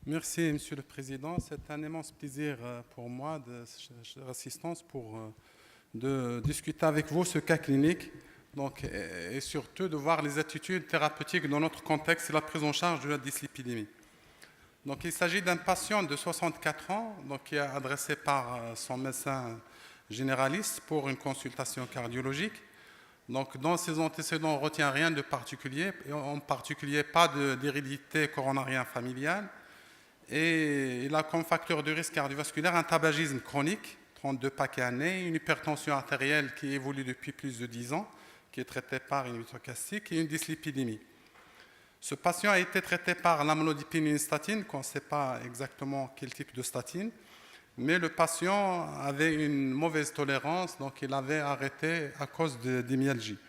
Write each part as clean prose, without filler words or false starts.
Merci, Monsieur le Président. C'est un immense plaisir pour moi, chère assistance, de discuter avec vous ce cas clinique donc, et surtout de voir les attitudes thérapeutiques dans notre contexte et la prise en charge de la dyslipidémie. Donc, il s'agit d'un patient de 64 ans donc, qui est adressé par son médecin généraliste pour une consultation cardiologique. Donc, dans ses antécédents, on ne retient rien de particulier, et en particulier pas d'hérédité coronarienne familiale. Et il a comme facteur de risque cardiovasculaire un tabagisme chronique, 32 paquets années, une hypertension artérielle qui évolue depuis plus de 10 ans, qui est traitée par une inhibitocastique et une dyslipidémie. Ce patient a été traité par l'amlodipine et une statine, qu'on ne sait pas exactement quel type de statine, mais le patient avait une mauvaise tolérance, donc il avait arrêté à cause de myalgie.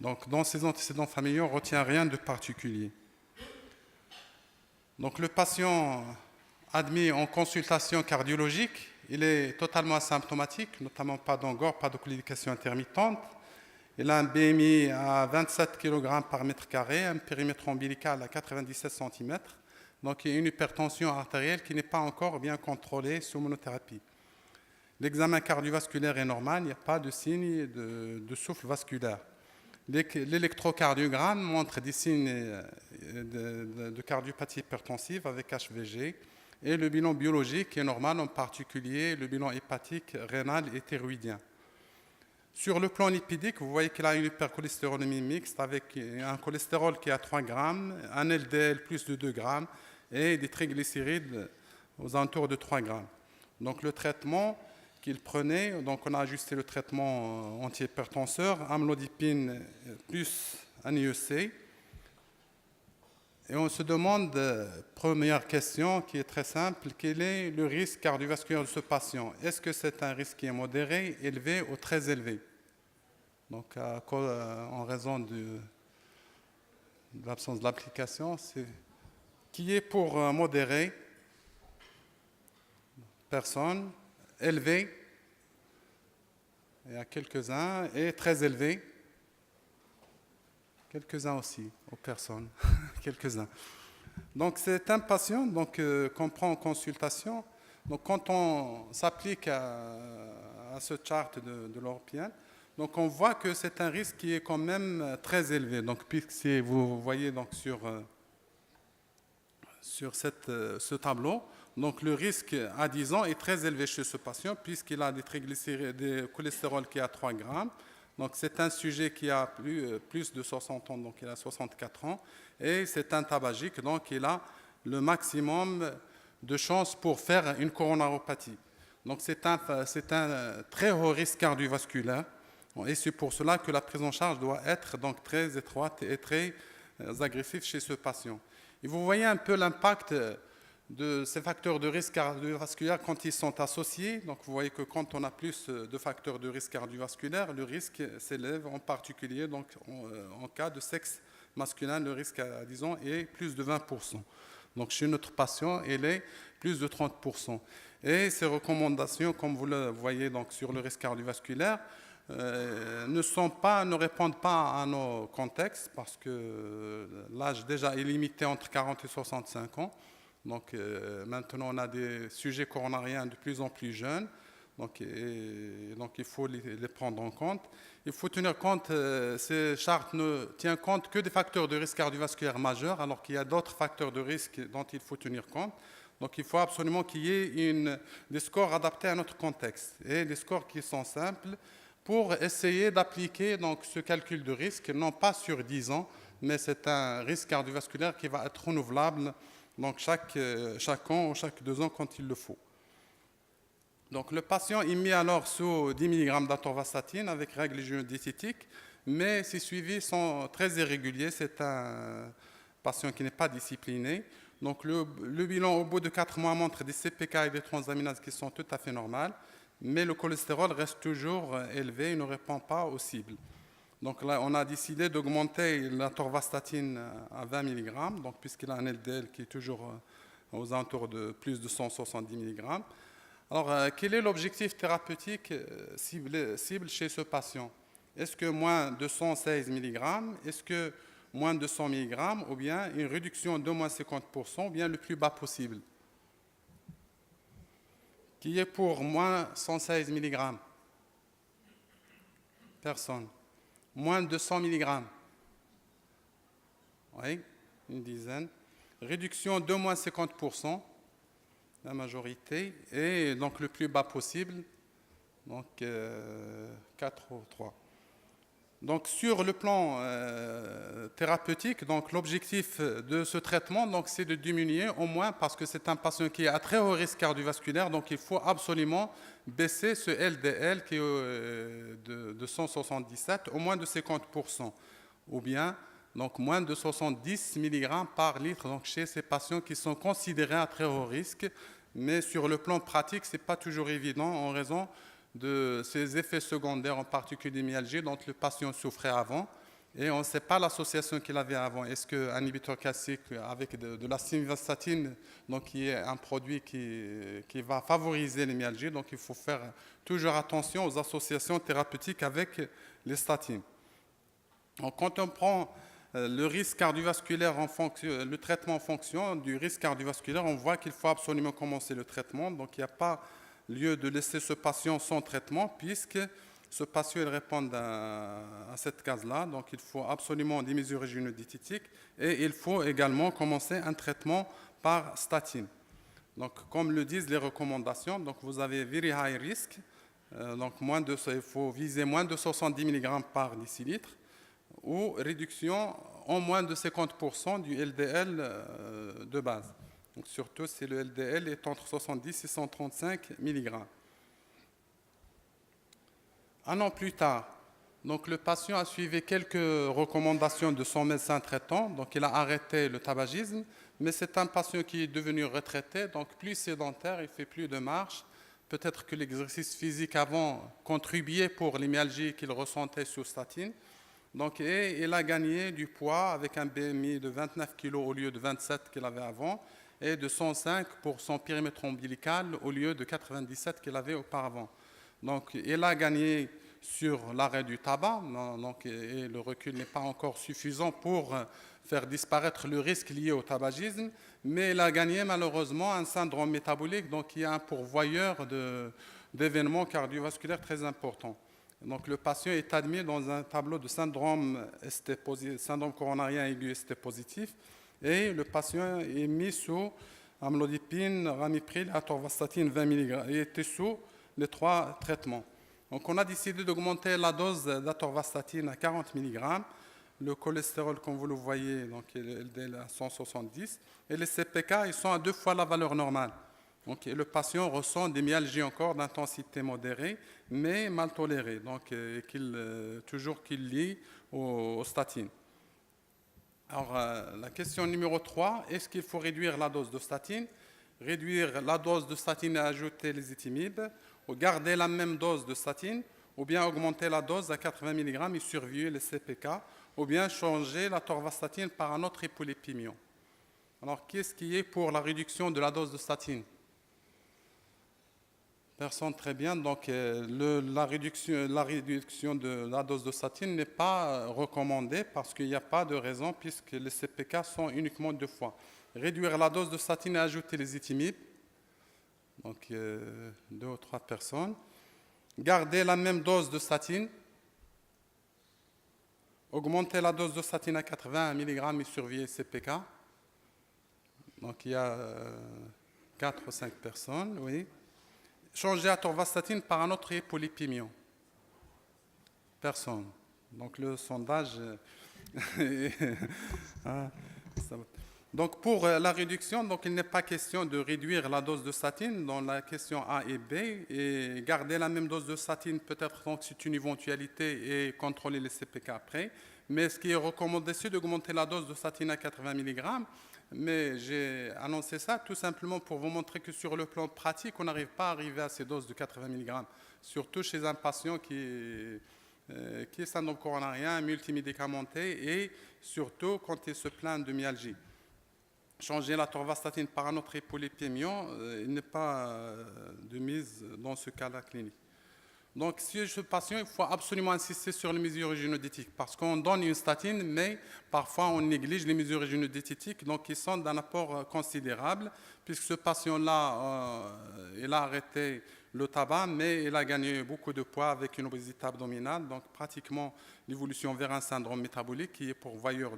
Donc dans ses antécédents familiaux, on ne retient rien de particulier. Donc le patient admis en consultation cardiologique, il est totalement asymptomatique, notamment pas d'angor, pas de claudication intermittente. Il a un BMI à 27 kg par mètre carré, un périmètre ombilical à 97 cm. Donc il y a une hypertension artérielle qui n'est pas encore bien contrôlée sous monothérapie. L'examen cardiovasculaire est normal, il n'y a pas de signe de souffle vasculaire. L'électrocardiogramme montre des signes de cardiopathie hypertensive avec HVG et le bilan biologique est normal, en particulier le bilan hépatique, rénal et thyroïdien. Sur le plan lipidique, vous voyez qu'il a une hypercholestérolémie mixte avec un cholestérol qui est à 3 grammes, un LDL plus de 2 grammes et des triglycérides aux alentours de 3 grammes. Donc le traitement qu'il prenait, donc on a ajusté le traitement antihypertenseur, amlodipine plus un IEC. Et on se demande, première question qui est très simple, quel est le risque cardiovasculaire de ce patient? Est-ce que c'est un risque qui est modéré, élevé ou très élevé? Donc en raison de l'absence d'application, qui est pour modéré? Personne. Élevé, il y a quelques-uns, et très élevé, quelques-uns aussi, aux personnes, quelques-uns. Donc c'est un patient qu'on prend en consultation. Donc quand on s'applique à ce chart de l'Européen, donc on voit que c'est un risque qui est quand même très élevé. Donc puisque vous voyez donc sur ce tableau, donc le risque à 10 ans est très élevé chez ce patient puisqu'il a des triglycérides, des cholestérol qui est à 3 grammes. Donc c'est un sujet qui a plus de 60 ans, donc il a 64 ans. Et c'est un tabagique, donc il a le maximum de chances pour faire une coronaropathie. Donc c'est un très haut risque cardiovasculaire. Et c'est pour cela que la prise en charge doit être donc très étroite et très agressive chez ce patient. Et vous voyez un peu l'impact de ces facteurs de risque cardiovasculaire quand ils sont associés. Donc vous voyez que quand on a plus de facteurs de risque cardiovasculaire, le risque s'élève en particulier donc en cas de sexe masculin, le risque à 10 ans est plus de 20%. Donc chez notre patient, il est plus de 30%. Et ces recommandations, comme vous le voyez donc, sur le risque cardiovasculaire, ne répondent pas à nos contextes parce que l'âge déjà est limité entre 40 et 65 ans. Donc maintenant, on a des sujets coronariens de plus en plus jeunes. Donc il faut les prendre en compte. Il faut tenir compte, ces chartes ne tiennent compte que des facteurs de risque cardiovasculaire majeurs, alors qu'il y a d'autres facteurs de risque dont il faut tenir compte. Donc il faut absolument qu'il y ait des scores adaptés à notre contexte et des scores qui sont simples pour essayer d'appliquer donc, ce calcul de risque, non pas sur 10 ans, mais c'est un risque cardiovasculaire qui va être renouvelable donc chaque an ou chaque 2 ans quand il le faut. Donc le patient est mis alors sous 10 mg d'atorvastatine avec règles hygiéno-diététiques, mais ses suivis sont très irréguliers. C'est un patient qui n'est pas discipliné. Donc le bilan au bout de 4 mois montre des CPK et des transaminases qui sont tout à fait normales, mais le cholestérol reste toujours élevé et ne répond pas aux cibles. Donc là, on a décidé d'augmenter la torvastatine à 20 mg, donc puisqu'il a un LDL qui est toujours aux alentours de plus de 170 mg. Alors, quel est l'objectif thérapeutique cible chez ce patient? Est-ce que moins de 116 mg? Est-ce que moins de 100 mg, ou bien une réduction d'au moins 50%, ou bien le plus bas possible, qui est pour moins 116 mg. Personne. Moins de 100 mg. Oui, une dizaine. Réduction d'au moins 50%, la majorité, et donc le plus bas possible, donc 4 ou 3. Donc sur le plan thérapeutique, donc l'objectif de ce traitement, donc c'est de diminuer au moins, parce que c'est un patient qui est à très haut risque cardiovasculaire, donc il faut absolument baisser ce LDL qui est de 177 au moins de 50%, ou bien donc moins de 70 mg par litre, donc chez ces patients qui sont considérés à très haut risque. Mais sur le plan pratique, ce n'est pas toujours évident en raison de ces effets secondaires, en particulier myalgie, dont le patient souffrait avant. Et on ne sait pas l'association qu'il avait avant. Est-ce qu'un inhibiteur calcique avec de la simvastatine, donc qui est un produit qui va favoriser les myalgies, donc il faut faire toujours attention aux associations thérapeutiques avec les statines. Donc, quand on prend le risque cardiovasculaire le traitement en fonction du risque cardiovasculaire, on voit qu'il faut absolument commencer le traitement. Donc il n'y a pas lieu de laisser ce patient sans traitement, puisque ce patient il répond à cette case-là. Donc il faut absolument des mesures gynédiététiques et il faut également commencer un traitement par statine. Donc comme le disent les recommandations, donc vous avez very high risk, donc il faut viser moins de 70 mg par décilitre, ou réduction en moins de 50% du LDL de base. Donc surtout si le LDL est entre 70 et 135 mg. Un an plus tard, donc le patient a suivi quelques recommandations de son médecin traitant, donc il a arrêté le tabagisme, mais c'est un patient qui est devenu retraité, donc plus sédentaire, il ne fait plus de marche. Peut-être que l'exercice physique avant contribuait pour les myalgies qu'il ressentait sous statine. Donc, et il a gagné du poids avec un BMI de 29 kg au lieu de 27 qu'il avait avant, et de 105 pour son périmètre ombilical au lieu de 97 qu'il avait auparavant. Donc, il a gagné sur l'arrêt du tabac, donc, et le recul n'est pas encore suffisant pour faire disparaître le risque lié au tabagisme, mais il a gagné malheureusement un syndrome métabolique, donc qui est un pourvoyeur d'événements cardiovasculaires très importants. Donc le patient est admis dans un tableau de syndrome coronarien aigu ST positif, et le patient est mis sous amlodipine, ramipril, atorvastatine 20 mg. Il était sous les 3 traitements. Donc on a décidé d'augmenter la dose d'atorvastatine à 40 mg, le cholestérol comme vous le voyez, donc il est à 170, et les CPK ils sont à 2 fois la valeur normale. Donc, le patient ressent des myalgies encore d'intensité modérée, mais mal tolérées, donc toujours qu'il lie aux statines. Alors, la question numéro 3, est-ce qu'il faut réduire la dose de statine? Réduire la dose de statine et ajouter les étimibes, ou garder la même dose de statine, ou bien augmenter la dose à 80 mg et surveiller les CPK, ou bien changer la torvastatine par un autre hypolipémion. Alors, qu'est-ce qui est pour la réduction de la dose de statine? Personne, très bien. Donc, la réduction de la dose de statine n'est pas recommandée parce qu'il n'y a pas de raison puisque les CPK sont uniquement 2 fois. Réduire la dose de statine et ajouter les étimibes, donc 2 ou 3 personnes. Garder la même dose de statine. Augmenter la dose de statine à 80 mg et surveiller les CPK. Donc, il y a 4 ou 5 personnes, oui. Changer atorvastatine par un autre hypolipémion. Personne. Donc le sondage... Donc pour la réduction, donc, il n'est pas question de réduire la dose de statine dans la question A et B, et garder la même dose de statine peut-être donc c'est une éventualité et contrôler les CPK après. Mais ce qui est recommandé, c'est d'augmenter la dose de statine à 80 mg. Mais j'ai annoncé ça tout simplement pour vous montrer que sur le plan pratique, on n'arrive pas à arriver à ces doses de 80 mg, surtout chez un patient qui est syndrome coronarien, multimédicamenté, et surtout quand il se plaint de myalgie. Changer la torvastatine par un autre hypolipémion, il n'est pas de mise dans ce cas-là clinique. Donc, si ce patient, il faut absolument insister sur les mesures génétiques parce qu'on donne une statine, mais parfois on néglige les mesures génétiques, donc ils sont d'un apport considérable, puisque ce patient-là, il a arrêté le tabac, mais il a gagné beaucoup de poids avec une obésité abdominale, donc pratiquement l'évolution vers un syndrome métabolique qui est pourvoyeur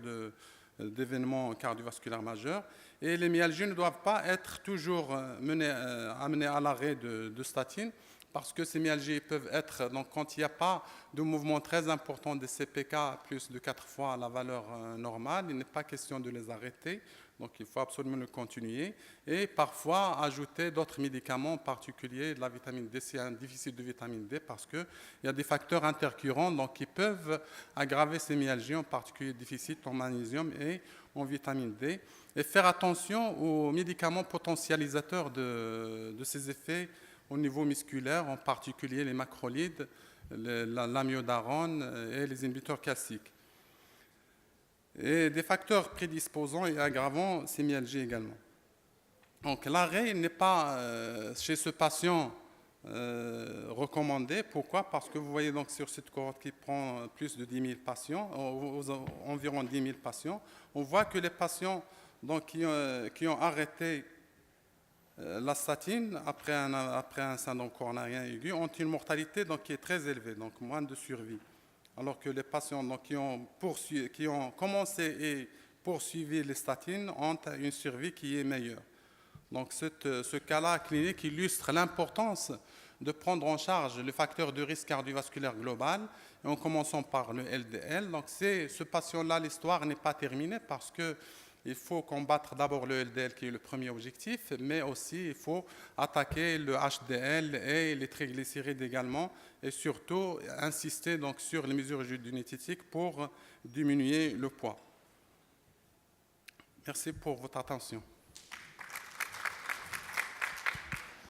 d'événements cardiovasculaires majeurs. Et les myalgies ne doivent pas être toujours amenées à l'arrêt de statine, parce que ces myalgies peuvent être, donc quand il n'y a pas de mouvement très important des CPK, plus de 4 fois la valeur normale, il n'est pas question de les arrêter, donc il faut absolument le continuer. Et parfois ajouter d'autres médicaments, en particulier de la vitamine D, s'il y a un déficit de vitamine D, parce qu'il y a des facteurs intercurrents donc, qui peuvent aggraver ces myalgies, en particulier déficit en magnésium et en vitamine D. Et faire attention aux médicaments potentialisateurs de ces effets au niveau musculaire, en particulier les macrolides, l'amiodarone et les inhibiteurs calciques. Et des facteurs prédisposants et aggravants ces myalgies également. Donc l'arrêt n'est pas chez ce patient recommandé. Pourquoi? Parce que vous voyez donc sur cette cohorte qui prend plus de 10 000 patients, environ 10 000 patients, on voit que les patients donc, qui ont arrêté la statine, après un syndrome coronarien aigu, ont une mortalité donc, qui est très élevée, donc moins de survie. Alors que les patients donc, qui ont commencé et poursuivi les statines ont une survie qui est meilleure. Donc ce cas-là clinique illustre l'importance de prendre en charge le facteur de risque cardiovasculaire global, et en commençant par le LDL. Donc ce patient-là, l'histoire n'est pas terminée parce que il faut combattre d'abord le LDL qui est le premier objectif, mais aussi il faut attaquer le HDL et les triglycérides également, et surtout insister donc sur les mesures diététiques pour diminuer le poids. Merci pour votre attention.